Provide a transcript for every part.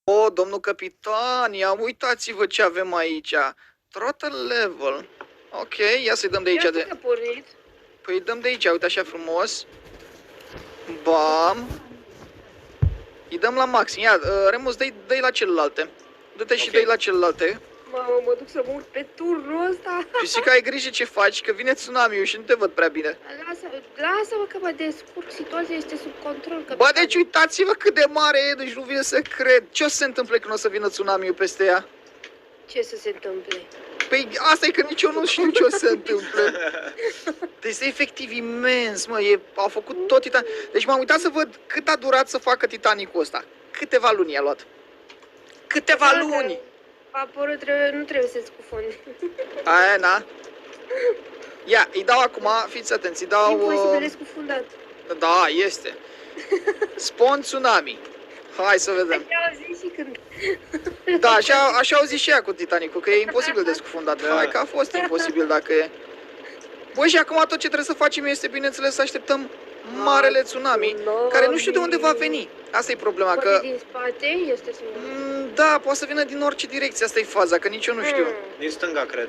O, domnul capitan, ia uitați-vă ce avem aici. Throttle level. Ok, ia să-i dăm de aici. De pornit. Păi dăm de aici, uite așa frumos. Bam. Îi dăm la maxim. Ia, Remus, dă-i la celelalte. Dă-te și dă-i la celelalte. Mamă, mă duc să mă urc pe turnul ăsta. Pisica, ai grijă ce faci, că vine tsunami-ul și nu te văd prea bine. Lasă-mă că mă descurc, situația este sub control. Capitan. Bă, deci uitați-vă cât de mare e, deci nu vine să cred. Ce o să se întâmple când o să vină tsunami-ul peste ea? Ce să se întâmple? Păi asta e că nici eu nu știu ce o să se întâmple. Deci este efectiv imens, mă, au făcut tot Titanic. Deci m-am uitat să văd cât a durat să facă Titanicul ăsta. Câteva luni a luat. Câteva luni! Vaporul nu trebuie să scufunde. Aia, na. Ia, îi dau acum, fiți atenți, îi dau... Imposibil de scufundat. Da, este. Spawn tsunami. Hai să vedem. Așa au zis și când... Da, așa au zis și ea cu Titanicul, că e imposibil de scufundat. Hai că a fost imposibil dacă e. Băi, și acum tot ce trebuie să facem este, bineînțeles, să așteptăm marele tsunami, care nu știu de unde va veni. Asta e problema, poate că... din spate este singur. Da, poate să vină din orice direcție, asta e faza, că nici eu nu știu. Din stânga, cred.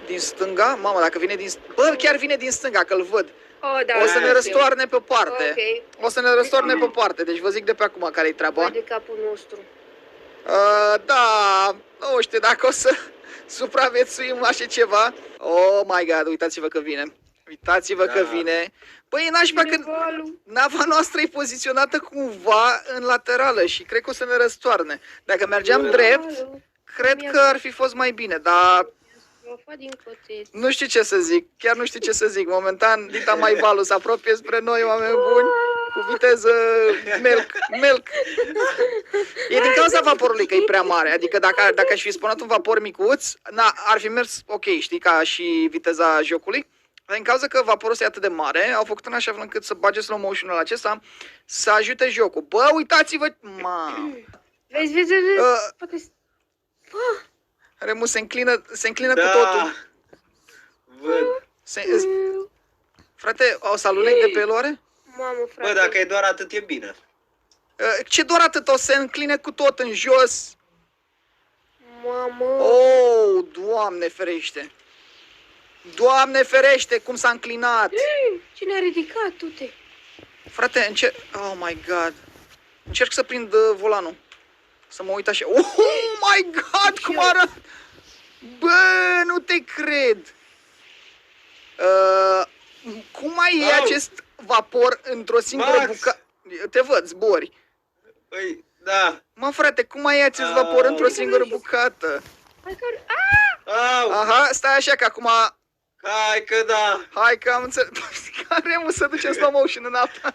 Din stânga? Mamă, dacă vine din... Bă, chiar vine din stânga, că-l văd. Oh, da, O să ne răstoarne pe parte. Okay. O să ne răstoarne pe parte, deci vă zic de pe acum care-i treaba. Vai de capul nostru. Da, nu știu dacă o să supraviețuim așa ceva. Oh my god, uitați-vă că vine. Uitați-vă că vine. Păi, nașpa că nava noastră e poziționată cumva în laterală și cred că o să ne răstoarne. Dacă mergeam drept, cred că ar fi fost mai bine, dar nu știu ce să zic. Chiar nu știu ce să zic. Momentan, dita mai valul se apropie spre noi, oameni buni, cu viteză melc. E din cauza vaporului că e prea mare. Adică dacă aș fi spănat un vapor micuț, ar fi mers ok, știi, ca și viteza jocului. Dar din cauza că vaporul ăsta e atât de mare, au făcut în așa fel încât să bage slow motion-ul acesta să ajute jocul. Bă, uitați-vă! Vezi, poate... Remus se înclină cu totul. Văd. Frate, o să alunec de pe el oare? Mamă, frate. Bă, dacă e doar atât, e bine. Ce doar atât? O să se încline cu tot în jos. Mamă. Oh, Doamne ferește. Doamne ferește, cum s-a înclinat. Cine a ridicat, tu-te? Frate, oh my god. Încerc să prind volanul. Să mă uit așa. Oh my god, cum arată. Bă, nu te cred. Cum mai e acest vapor într-o singură bucată? Te văd, zbori. Păi, da. Mă, frate, cum mai e acest vapor într-o singură bucată? Aha, stai așa că acum... Hai că da. Hai că am înțeles. Care mă să ducem slow motion în apă?